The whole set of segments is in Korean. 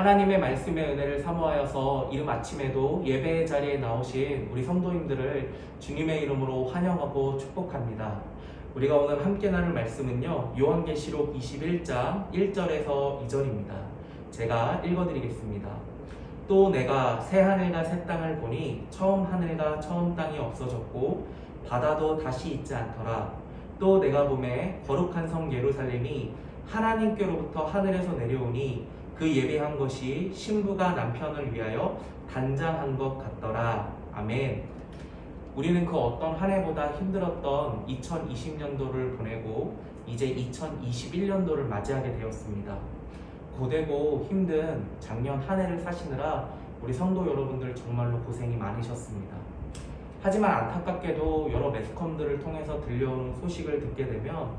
하나님의 말씀의 은혜를 사모하여서 이른 아침에도 예배의 자리에 나오신 우리 성도님들을 주님의 이름으로 환영하고 축복합니다. 우리가 오늘 함께 나눌 말씀은요, 요한계시록 21장 1절에서 2절입니다. 제가 읽어드리겠습니다. 또 내가 새 하늘과 새 땅을 보니 처음 하늘과 처음 땅이 없어졌고 바다도 다시 있지 않더라. 또 내가 보매 거룩한 성 예루살렘이 하나님께로부터 하늘에서 내려오니 그 예배한 것이 신부가 남편을 위하여 단장한 것 같더라. 아멘. 우리는 그 어떤 한 해보다 힘들었던 2020년도를 보내고 이제 2021년도를 맞이하게 되었습니다. 고되고 힘든 작년 한 해를 사시느라 우리 성도 여러분들 정말로 고생이 많으셨습니다. 하지만 안타깝게도 여러 매스컴들을 통해서 들려오는 소식을 듣게 되면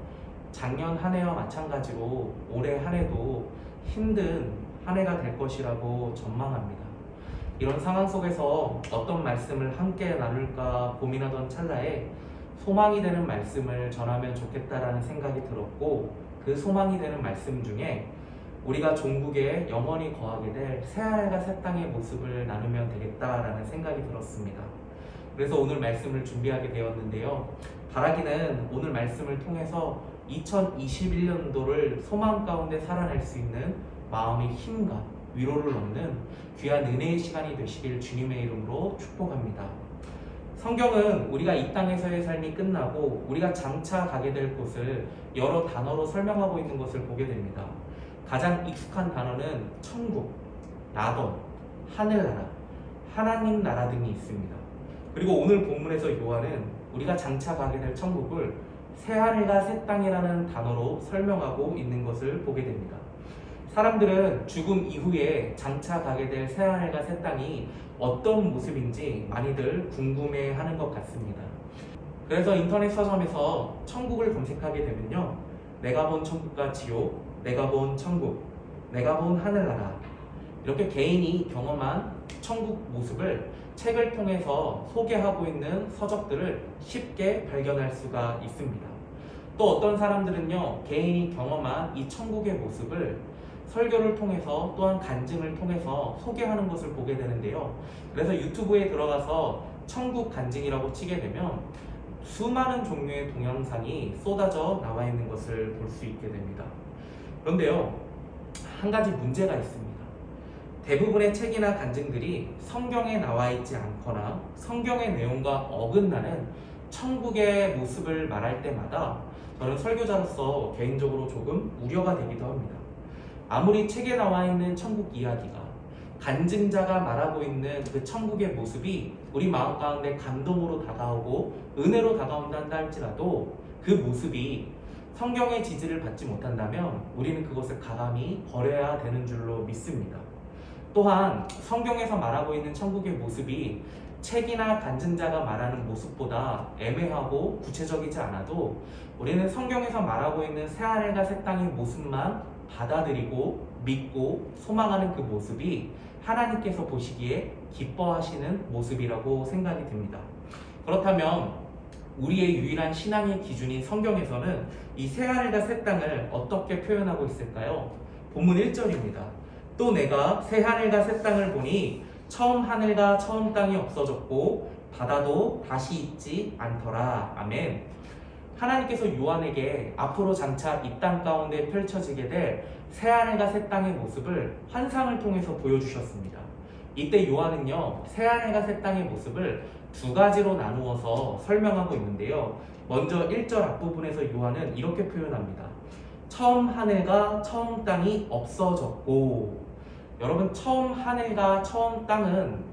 작년 한 해와 마찬가지로 올해 한 해도 힘든 한 해가 될 것이라고 전망합니다. 이런 상황 속에서 어떤 말씀을 함께 나눌까 고민하던 찰나에 소망이 되는 말씀을 전하면 좋겠다라는 생각이 들었고, 그 소망이 되는 말씀 중에 우리가 종국에 영원히 거하게 될 새하늘과 새 땅의 모습을 나누면 되겠다라는 생각이 들었습니다. 그래서 오늘 말씀을 준비하게 되었는데요. 바라기는 오늘 말씀을 통해서 2021년도를 소망 가운데 살아낼 수 있는 마음의 힘과 위로를 얻는 귀한 은혜의 시간이 되시길 주님의 이름으로 축복합니다. 성경은 우리가 이 땅에서의 삶이 끝나고 우리가 장차 가게 될 곳을 여러 단어로 설명하고 있는 것을 보게 됩니다. 가장 익숙한 단어는 천국, 낙원, 하늘나라, 하나님 나라 등이 있습니다. 그리고 오늘 본문에서 요한은 우리가 장차 가게 될 천국을 새하늘과 새 땅이라는 단어로 설명하고 있는 것을 보게 됩니다. 사람들은 죽음 이후에 장차 가게 될 새하늘과 새 땅이 어떤 모습인지 많이들 궁금해하는 것 같습니다. 그래서 인터넷 서점에서 천국을 검색하게 되면요, 내가 본 천국과 지옥, 내가 본 천국, 내가 본 하늘나라, 이렇게 개인이 경험한 천국 모습을 책을 통해서 소개하고 있는 서적들을 쉽게 발견할 수가 있습니다. 또 어떤 사람들은요, 개인이 경험한 이 천국의 모습을 설교를 통해서 또한 간증을 통해서 소개하는 것을 보게 되는데요. 그래서 유튜브에 들어가서 천국 간증이라고 치게 되면 수많은 종류의 동영상이 쏟아져 나와 있는 것을 볼 수 있게 됩니다. 그런데요, 한 가지 문제가 있습니다. 대부분의 책이나 간증들이 성경에 나와 있지 않거나 성경의 내용과 어긋나는 천국의 모습을 말할 때마다 저는 설교자로서 개인적으로 조금 우려가 되기도 합니다. 아무리 책에 나와 있는 천국 이야기가, 간증자가 말하고 있는 그 천국의 모습이 우리 마음 가운데 감동으로 다가오고 은혜로 다가온다 할지라도 그 모습이 성경의 지지를 받지 못한다면 우리는 그것을 가감히 버려야 되는 줄로 믿습니다. 또한 성경에서 말하고 있는 천국의 모습이 책이나 간증자가 말하는 모습보다 애매하고 구체적이지 않아도 우리는 성경에서 말하고 있는 새하늘과 새 땅의 모습만 받아들이고 믿고 소망하는 그 모습이 하나님께서 보시기에 기뻐하시는 모습이라고 생각이 듭니다. 그렇다면 우리의 유일한 신앙의 기준인 성경에서는 이 새하늘과 새 땅을 어떻게 표현하고 있을까요? 본문 1절입니다. 또 내가 새 하늘과 새 땅을 보니 처음 하늘과 처음 땅이 없어졌고 바다도 다시 있지 않더라. 아멘. 하나님께서 요한에게 앞으로 장차 이 땅 가운데 펼쳐지게 될 새 하늘과 새 땅의 모습을 환상을 통해서 보여주셨습니다. 이때 요한은요, 새 하늘과 새 땅의 모습을 두 가지로 나누어서 설명하고 있는데요. 먼저 1절 앞부분에서 요한은 이렇게 표현합니다. 처음 하늘과 처음 땅이 없어졌고. 여러분, 처음 하늘과 처음 땅은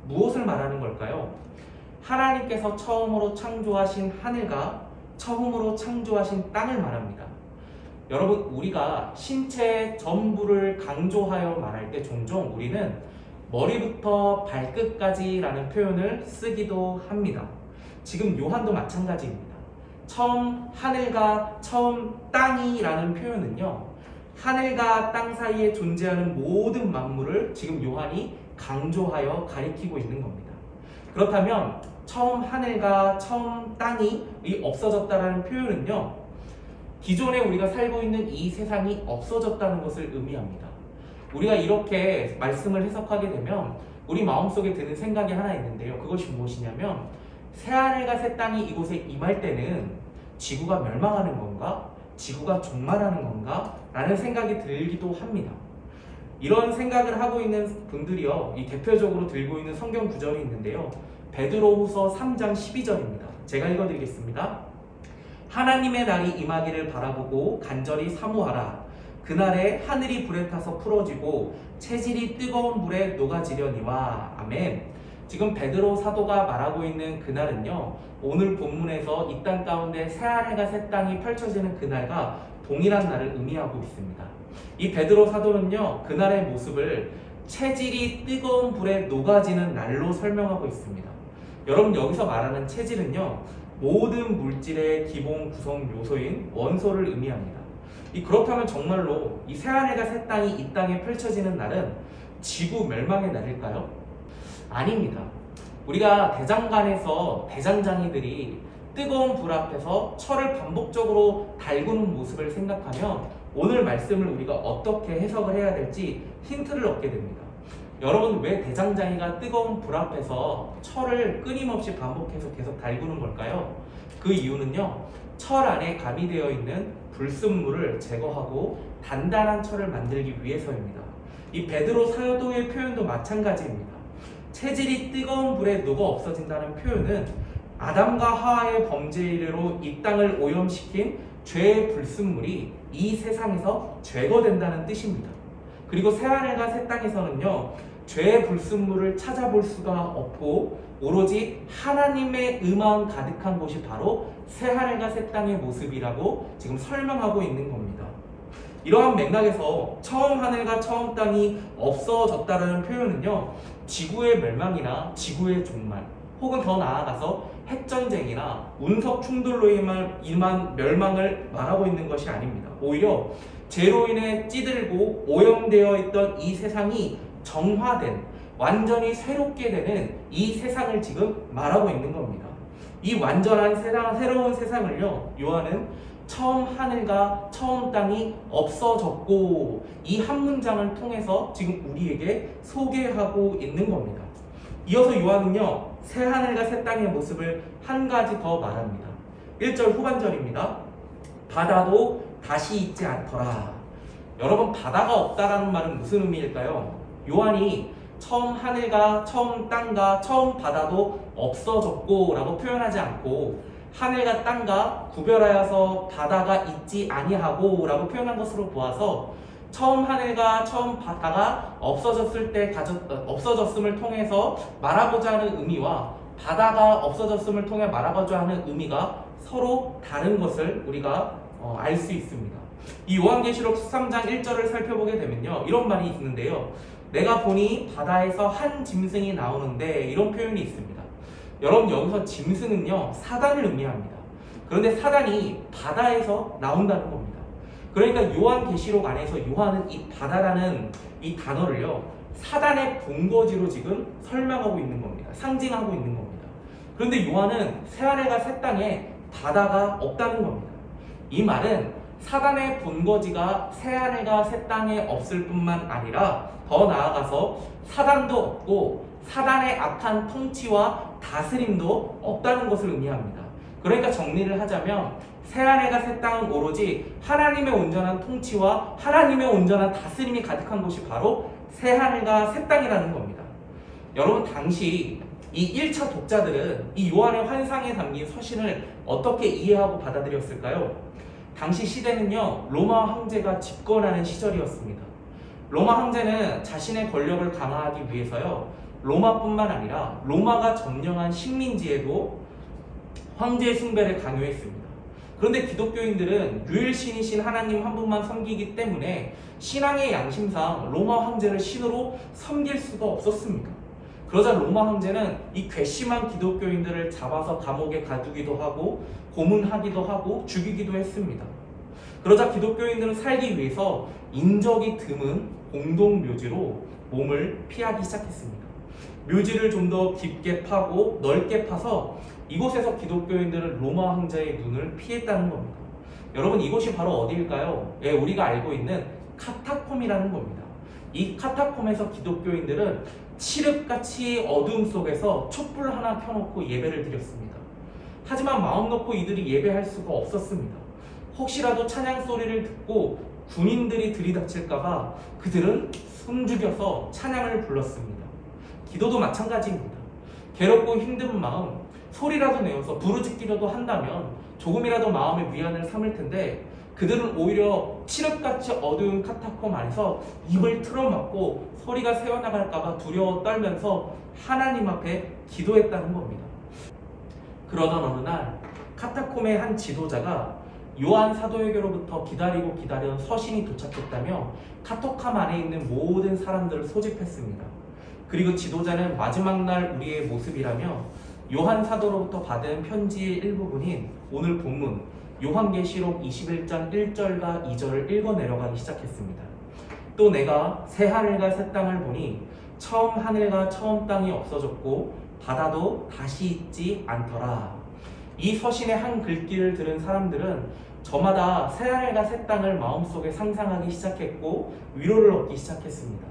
무엇을 말하는 걸까요? 하나님께서 처음으로 창조하신 하늘과 처음으로 창조하신 땅을 말합니다. 여러분, 우리가 신체 전부를 강조하여 말할 때 종종 우리는 머리부터 발끝까지라는 표현을 쓰기도 합니다. 지금 요한도 마찬가지입니다. 처음 하늘과 처음 땅이라는 표현은요, 하늘과 땅 사이에 존재하는 모든 만물을 지금 요한이 강조하여 가리키고 있는 겁니다. 그렇다면 처음 하늘과 처음 땅이 없어졌다는 표현은요, 기존에 우리가 살고 있는 이 세상이 없어졌다는 것을 의미합니다. 우리가 이렇게 말씀을 해석하게 되면 우리 마음속에 드는 생각이 하나 있는데요. 그것이 무엇이냐면 새하늘과 새 땅이 이곳에 임할 때는 지구가 멸망하는 건가? 지구가 종말하는 건가? 라는 생각이 들기도 합니다. 이런 생각을 하고 있는 분들이요, 이 대표적으로 들고 있는 성경 구절이 있는데요. 베드로후서 3장 12절입니다. 제가 읽어드리겠습니다. 하나님의 날이 임하기를 바라보고 간절히 사모하라. 그날에 하늘이 불에 타서 풀어지고 체질이 뜨거운 불에 녹아지려니와. 아멘. 지금 베드로 사도가 말하고 있는 그날은요, 오늘 본문에서 이 땅 가운데 새하늘과 새 땅이 펼쳐지는 그날과 동일한 날을 의미하고 있습니다. 이 베드로 사도는요, 그날의 모습을 체질이 뜨거운 불에 녹아지는 날로 설명하고 있습니다. 여러분, 여기서 말하는 체질은요, 모든 물질의 기본 구성 요소인 원소를 의미합니다. 그렇다면 정말로 이 새하늘과 새 땅이 이 땅에 펼쳐지는 날은 지구 멸망의 날일까요? 아닙니다. 우리가 대장간에서 대장장이들이 뜨거운 불 앞에서 철을 반복적으로 달구는 모습을 생각하면 오늘 말씀을 우리가 어떻게 해석을 해야 될지 힌트를 얻게 됩니다. 여러분, 왜 대장장이가 뜨거운 불 앞에서 철을 끊임없이 반복해서 계속 달구는 걸까요? 그 이유는요, 철 안에 가미되어 있는 불순물을 제거하고 단단한 철을 만들기 위해서입니다. 이 베드로 사도의 표현도 마찬가지입니다. 체질이 뜨거운 불에 녹아 없어진다는 표현은 아담과 하와의 범죄로 이 땅을 오염시킨 죄의 불순물이 이 세상에서 제거된다는 뜻입니다. 그리고 새하늘과 새 땅에서는요, 죄의 불순물을 찾아볼 수가 없고 오로지 하나님의 음악 가득한 곳이 바로 새하늘과 새 땅의 모습이라고 지금 설명하고 있는 겁니다. 이러한 맥락에서 처음 하늘과 처음 땅이 없어졌다는 표현은요, 지구의 멸망이나 지구의 종말, 혹은 더 나아가서 핵전쟁이나 운석 충돌로 인한 멸망을 말하고 있는 것이 아닙니다. 오히려 죄로 인해 찌들고 오염되어 있던 이 세상이 정화된, 완전히 새롭게 되는 이 세상을 지금 말하고 있는 겁니다. 이 완전한 새로운 세상을요, 요한은 처음 하늘과 처음 땅이 없어졌고, 이 한 문장을 통해서 지금 우리에게 소개하고 있는 겁니다. 이어서 요한은요, 새 하늘과 새 땅의 모습을 한 가지 더 말합니다. 1절 후반절입니다. 바다도 다시 있지 않더라. 여러분, 바다가 없다라는 말은 무슨 의미일까요? 요한이 처음 하늘과 처음 땅과 처음 바다도 없어졌고 라고 표현하지 않고 하늘과 땅과 구별하여서 바다가 있지 아니하고 라고 표현한 것으로 보아서 처음 하늘과 처음 바다가 없어졌음을 통해서 말하고자 하는 의미와 바다가 없어졌음을 통해 말하고자 하는 의미가 서로 다른 것을 우리가 알 수 있습니다. 이 요한계시록 13장 1절을 살펴보게 되면요, 이런 말이 있는데요. 내가 보니 바다에서 한 짐승이 나오는데, 이런 표현이 있습니다. 여러분, 여기서 짐승은요, 사단을 의미합니다. 그런데 사단이 바다에서 나온다는 겁니다. 그러니까 요한계시록 안에서 요한은 이 바다라는 이 단어를요, 사단의 본거지로 지금 설명하고 있는 겁니다. 상징하고 있는 겁니다. 그런데 요한은 새하늘과 새 땅에 바다가 없다는 겁니다. 이 말은 사단의 본거지가 새하늘과 새 땅에 없을 뿐만 아니라 더 나아가서 사단도 없고 사단의 악한 통치와 다스림도 없다는 것을 의미합니다. 그러니까 정리를 하자면 새하늘과 새 땅은 오로지 하나님의 온전한 통치와 하나님의 온전한 다스림이 가득한 곳이 바로 새하늘과 새 땅이라는 겁니다. 여러분, 당시 이 1차 독자들은 이 요한의 환상에 담긴 서신을 어떻게 이해하고 받아들였을까요? 당시 시대는요, 로마 황제가 집권하는 시절이었습니다. 로마 황제는 자신의 권력을 강화하기 위해서요, 로마뿐만 아니라 로마가 점령한 식민지에도 황제 숭배를 강요했습니다. 그런데 기독교인들은 유일신이신 하나님 한 분만 섬기기 때문에 신앙의 양심상 로마 황제를 신으로 섬길 수가 없었습니다. 그러자 로마 황제는 이 괘씸한 기독교인들을 잡아서 감옥에 가두기도 하고 고문하기도 하고 죽이기도 했습니다. 그러자 기독교인들은 살기 위해서 인적이 드문 공동묘지로 몸을 피하기 시작했습니다. 묘지를 좀 더 깊게 파고 넓게 파서 이곳에서 기독교인들은 로마 황제의 눈을 피했다는 겁니다. 여러분, 이곳이 바로 어디일까요? 예, 우리가 알고 있는 카타콤이라는 겁니다. 이 카타콤에서 기독교인들은 칠흑같이 어두움 속에서 촛불 하나 켜놓고 예배를 드렸습니다. 하지만 마음 놓고 이들이 예배할 수가 없었습니다. 혹시라도 찬양 소리를 듣고 군인들이 들이닥칠까봐 그들은 숨죽여서 찬양을 불렀습니다. 기도도 마찬가지입니다. 괴롭고 힘든 마음 소리라도 내어서 부르짖기라도 한다면 조금이라도 마음의 위안을 삼을 텐데 그들은 오히려 칠흑같이 어두운 카타콤 안에서 입을 틀어막고 소리가 새어나갈까봐 두려워 떨면서 하나님 앞에 기도했다는 겁니다. 그러던 어느 날 카타콤의 한 지도자가 요한 사도에게로부터 기다리던 서신이 도착했다며 카토캄 안에 있는 모든 사람들을 소집했습니다. 그리고 지도자는 마지막 날 우리의 모습이라며 요한 사도로부터 받은 편지의 일부분인 오늘 본문 요한계시록 21장 1절과 2절을 읽어 내려가기 시작했습니다. 또 내가 새 하늘과 새 땅을 보니 처음 하늘과 처음 땅이 없어졌고 바다도 다시 있지 않더라. 이 서신의 한 글귀를 들은 사람들은 저마다 새 하늘과 새 땅을 마음속에 상상하기 시작했고 위로를 얻기 시작했습니다.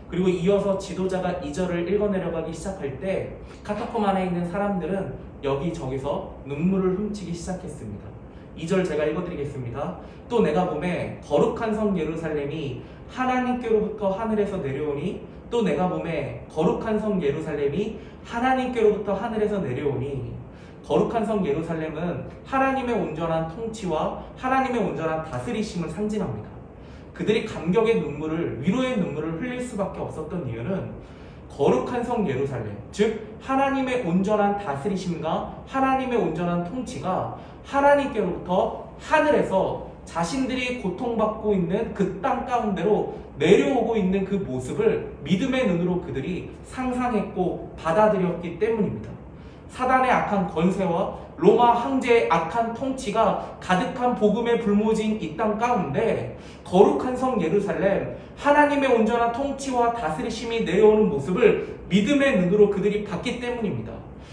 그리고 이어서 지도자가 2절을 읽어 내려가기 시작할 때 카타콤 안에 있는 사람들은 여기저기서 눈물을 훔치기 시작했습니다. 2절 제가 읽어드리겠습니다. 또 내가 보매 거룩한 성 예루살렘이 하나님께로부터 하늘에서 내려오니 또 내가 보매 거룩한 성 예루살렘이 하나님께로부터 하늘에서 내려오니 거룩한 성 예루살렘은 하나님의 온전한 통치와 하나님의 온전한 다스리심을 상징합니다. 그들이 감격의 눈물을 위로의 눈물을 흘릴 수밖에 없었던 이유는 거룩한 성 예루살렘, 즉 하나님의 온전한 다스리심과 하나님의 온전한 통치가 하나님께로부터 하늘에서 자신들이 고통받고 있는 그 땅 가운데로 내려오고 있는 그 모습을 믿음의 눈으로 그들이 상상했고 받아들였기 때문입니다. 사단의 악한 권세와 로마 황제의 악한 통치가 가득한 복음의 불모진 이 땅 가운데 거룩한 성 예루살렘, 하나님의 온전한 통치와 다스리심이 내려오는 모습을 믿음의 눈으로 그들이 봤기 때문입니다.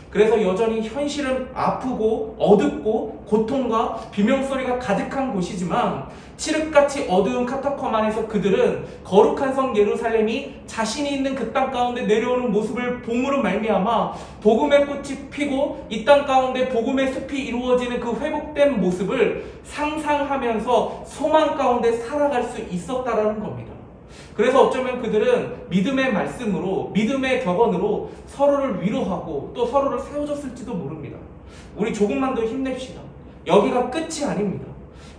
그래서 여전히 현실은 아프고 어둡고 고통과 비명소리가 가득한 곳이지만 칠흑같이 어두운 카타콤 안에서 그들은 거룩한 성 예루살렘이 자신이 있는 그 땅 가운데 내려오는 모습을 봄으로 말미암아 복음의 꽃이 피고 이 땅 가운데 복음의 숲이 이루어지는 그 회복된 모습을 상상하면서 소망 가운데 살아갈 수 있었다라는 겁니다. 그래서 어쩌면 그들은 믿음의 말씀으로 믿음의 격언으로 서로를 위로하고 또 서로를 세워줬을지도 모릅니다. 우리 조금만 더 힘냅시다. 여기가 끝이 아닙니다.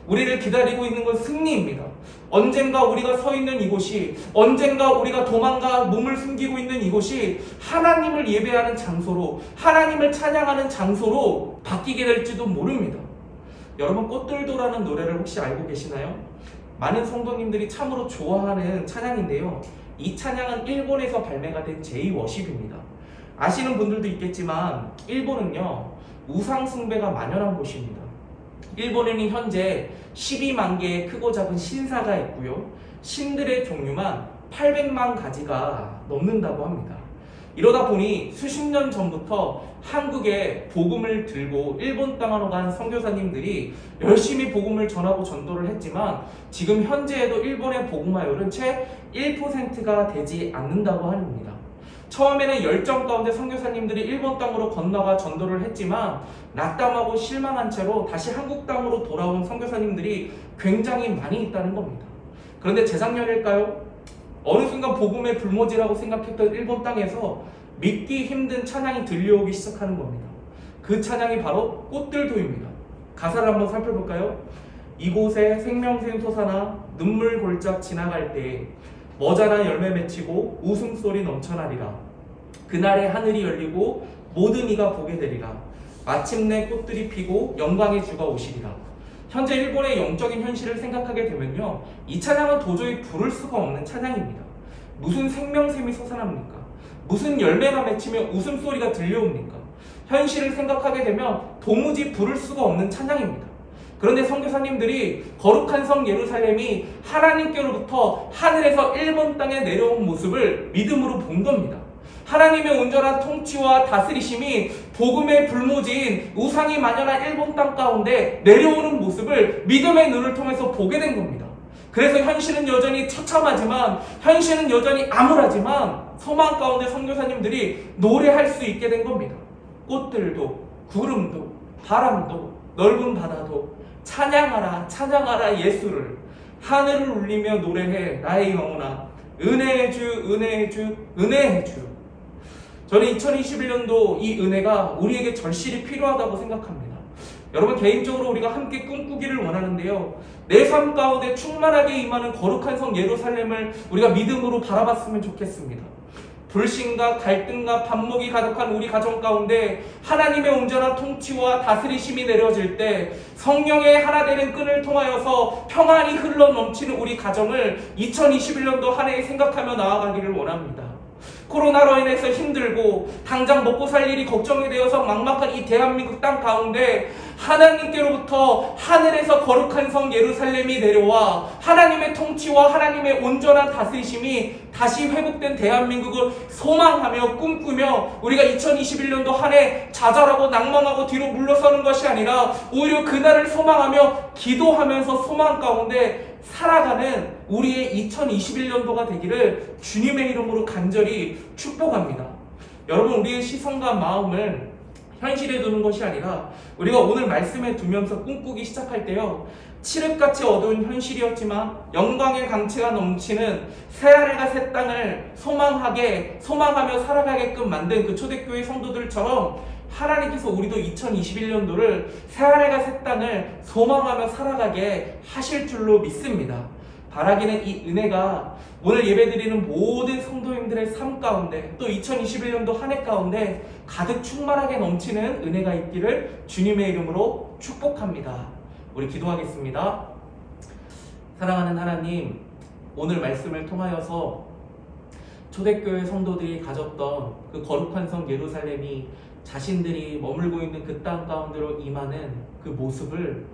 우리를 기다리고 있는 건 승리입니다. 언젠가 우리가 서 있는 이곳이, 언젠가 우리가 도망가 몸을 숨기고 있는 이곳이 하나님을 예배하는 장소로, 하나님을 찬양하는 장소로 바뀌게 될지도 모릅니다. 여러분, 꽃들도라는 노래를 혹시 알고 계시나요? 많은 성도님들이 참으로 좋아하는 찬양인데요. 이 찬양은 일본에서 발매가 된 제2워십입니다. 아시는 분들도 있겠지만 일본은요, 우상 숭배가 만연한 곳입니다. 일본에는 현재 12만 개의 크고 작은 신사가 있고요. 신들의 종류만 800만 가지가 넘는다고 합니다. 이러다 보니 수십 년 전부터 한국에 복음을 들고 일본 땅으로 간 선교사님들이 열심히 복음을 전하고 전도를 했지만 지금 현재에도 일본의 복음화율은 채 1%가 되지 않는다고 합니다. 처음에는 열정 가운데 선교사님들이 일본 땅으로 건너가 전도를 했지만 낙담하고 실망한 채로 다시 한국 땅으로 돌아온 선교사님들이 굉장히 많이 있다는 겁니다. 그런데 재작년일까요? 어느 순간 복음의 불모지라고 생각했던 일본 땅에서 믿기 힘든 찬양이 들려오기 시작하는 겁니다. 그 찬양이 바로 꽃들도입니다. 가사를 한번 살펴볼까요? 이곳에 생명샘 솟아나 눈물 골짝 지나갈 때에 머자나 열매 맺히고 웃음소리 넘쳐나리라. 그날에 하늘이 열리고 모든 이가 보게 되리라. 마침내 꽃들이 피고 영광의 주가 오시리라. 현재 일본의 영적인 현실을 생각하게 되면요, 이 찬양은 도저히 부를 수가 없는 찬양입니다. 무슨 생명샘이 솟아납니까? 무슨 열매가 맺히며 웃음소리가 들려옵니까? 현실을 생각하게 되면 도무지 부를 수가 없는 찬양입니다. 그런데 선교사님들이 거룩한 성 예루살렘이 하나님께로부터 하늘에서 일본 땅에 내려온 모습을 믿음으로 본 겁니다. 하나님의 온전한 통치와 다스리심이 복음의 불모지인 우상이 만연한 일본 땅 가운데 내려오는 모습을 믿음의 눈을 통해서 보게 된 겁니다. 그래서 현실은 여전히 처참하지만, 현실은 여전히 암울하지만 소망 가운데 선교사님들이 노래할 수 있게 된 겁니다. 꽃들도 구름도 바람도 넓은 바다도 찬양하라 찬양하라 예수를, 하늘을 울리며 노래해 나의 영혼아 은혜의 주 은혜의 주 은혜의 주. 저는 2021년도 이 은혜가 우리에게 절실히 필요하다고 생각합니다. 여러분, 개인적으로 우리가 함께 꿈꾸기를 원하는데요, 내 삶 가운데 충만하게 임하는 거룩한 성 예루살렘을 우리가 믿음으로 바라봤으면 좋겠습니다. 불신과 갈등과 반목이 가득한 우리 가정 가운데 하나님의 온전한 통치와 다스리심이 내려질 때 성령의 하나 되는 끈을 통하여서 평안이 흘러 넘치는 우리 가정을 2021년도 한 해에 생각하며 나아가기를 원합니다. 코로나로 인해서 힘들고 당장 먹고 살 일이 걱정이 되어서 막막한 이 대한민국 땅 가운데 하나님께로부터 하늘에서 거룩한 성 예루살렘이 내려와 하나님의 통치와 하나님의 온전한 다스리심이 다시 회복된 대한민국을 소망하며 꿈꾸며 우리가 2021년도 한 해 좌절하고 낭망하고 뒤로 물러서는 것이 아니라 오히려 그날을 소망하며 기도하면서 소망 가운데 살아가는 우리의 2021년도가 되기를 주님의 이름으로 간절히 축복합니다. 여러분, 우리의 시선과 마음을 현실에 두는 것이 아니라 우리가 오늘 말씀에 두면서 꿈꾸기 시작할 때요, 칠흑같이 어두운 현실이었지만 영광의 강체가 넘치는 새하늘과 새 땅을 소망하며 살아가게끔 만든 그 초대교회 성도들처럼 하나님께서 우리도 2021년도를 새하늘과 새 땅을 소망하며 살아가게 하실 줄로 믿습니다. 바라기는 이 은혜가 오늘 예배드리는 모든 성도님들의 삶 가운데, 또 2021년도 한 해 가운데 가득 충만하게 넘치는 은혜가 있기를 주님의 이름으로 축복합니다. 우리 기도하겠습니다. 사랑하는 하나님, 오늘 말씀을 통하여서 초대교회 성도들이 가졌던 그 거룩한 성 예루살렘이 자신들이 머물고 있는 그 땅 가운데로 임하는 그 모습을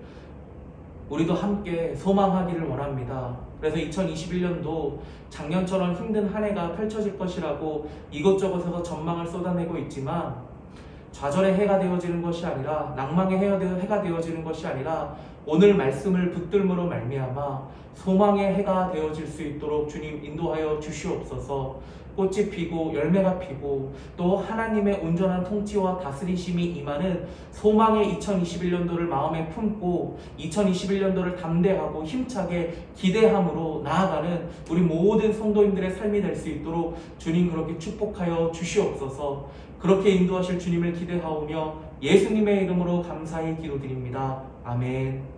우리도 함께 소망하기를 원합니다. 그래서 2021년도 작년처럼 힘든 한 해가 펼쳐질 것이라고 이것저것에서 전망을 쏟아내고 있지만, 좌절의 해가 되어지는 것이 아니라, 낭망의 해가 되어지는 것이 아니라 오늘 말씀을 붙들므로 말미암아 소망의 해가 되어질 수 있도록 주님 인도하여 주시옵소서. 꽃이 피고 열매가 피고 또 하나님의 온전한 통치와 다스리심이 임하는 소망의 2021년도를 마음에 품고 2021년도를 담대하고 힘차게 기대함으로 나아가는 우리 모든 성도님들의 삶이 될 수 있도록 주님 그렇게 축복하여 주시옵소서. 그렇게 인도하실 주님을 기대하오며 예수님의 이름으로 감사히 기도드립니다. 아멘.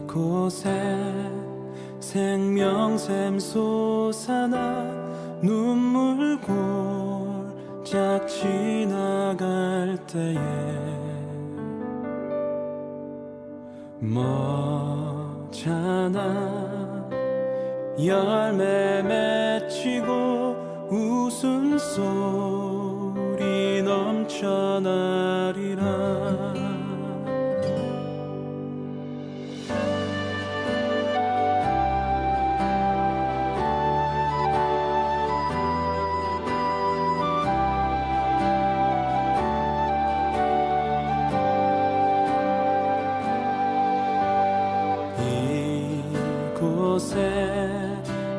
이곳에 생명샘 솟아나 눈물 골짝 지나갈 때에 머잖아 열매 맺히고 웃음소리 넘쳐나리라. 이곳에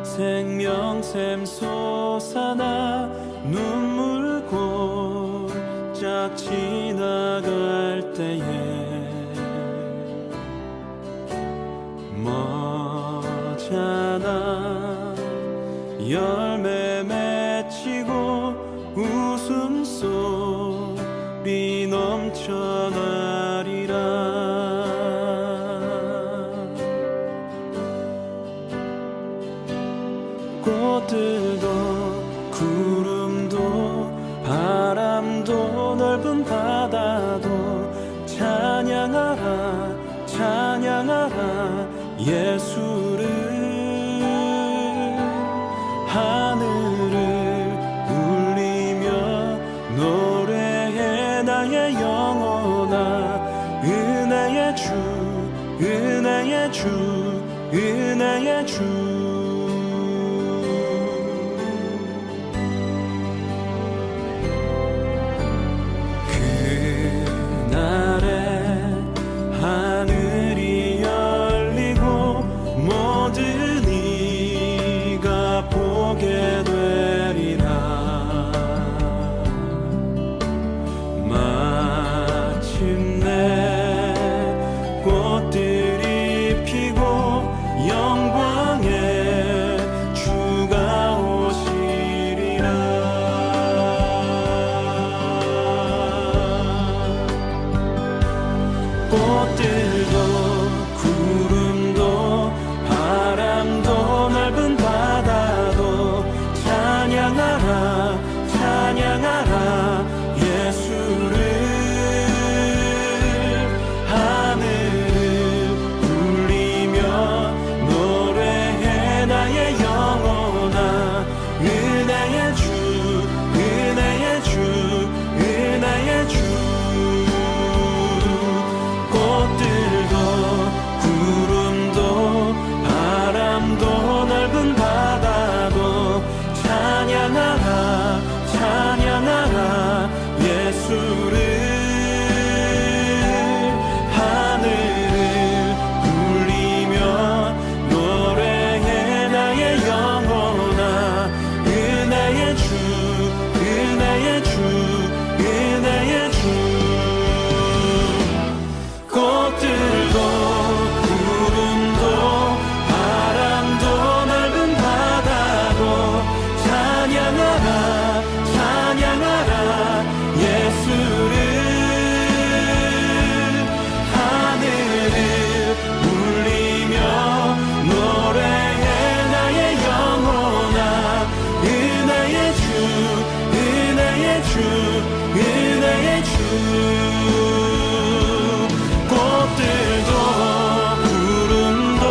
생명샘 솟아나 눈물 골짝 지나갈 때에 머잖아 열매 맺히고 웃음소리 넘쳐나리라. 꽃들도 구름도 바람도 넓은 바다도 찬양하라 찬양하라 예수를. 하늘을 울리며 노래해 나의 영혼아 은혜의 주 은혜의 주 은혜의 주 그날에 하늘이 열리고 모든 이가 보게 되리라 마침내 꽃들이 피고 영광의 주가 오시리라 꽃들도 구름도 바람도 넓은 바다도 찬양하라 찬양하라 예수를 하늘을 울리며 노래해 나의 영혼아 은혜의 주 은혜의 주 은혜의 주 꽃들도 구름도 바람도 넓은 바다도 찬양하라 찬양하라 예수를 하늘을 울리며 노래해 나의 영혼아 은혜의 주 은혜의 주 은혜의 주 꽃들도 구름도 바람도 넓은 바다도 찬양하라 찬양하라 예수를 하늘을 울리며 노래해 나의 영혼아 은혜의 주 은혜의 주 은혜의 주 꽃들도 구름도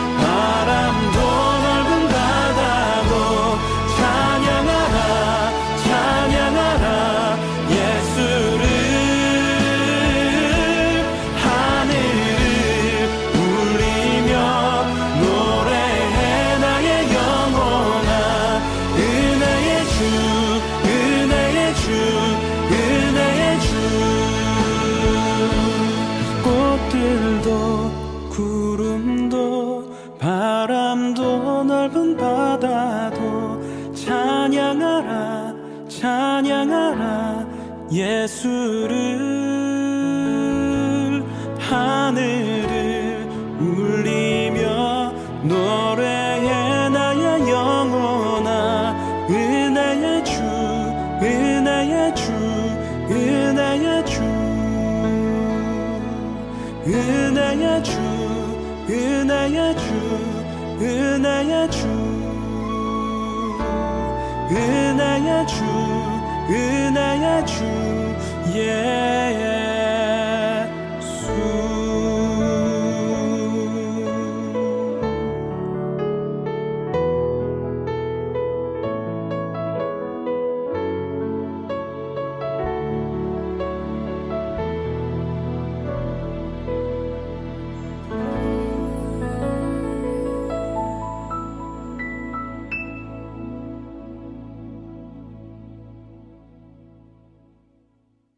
바람도 넓은 바다도 찬양하라 찬양하라 예수를 하늘을 울리며 노래해 나의 영혼아 은혜의 주 은혜의 주 은혜의 주 꽃들도 구름도 바람도 넓은 바다도 찬양하라 찬양하라 예수를 하늘을 울리며 노래해 나의 영혼아 은혜의 주 은혜의 주 은혜의 주 은혜의 주 은혜의 주 은혜의 주 은혜의 주 은혜의 주 예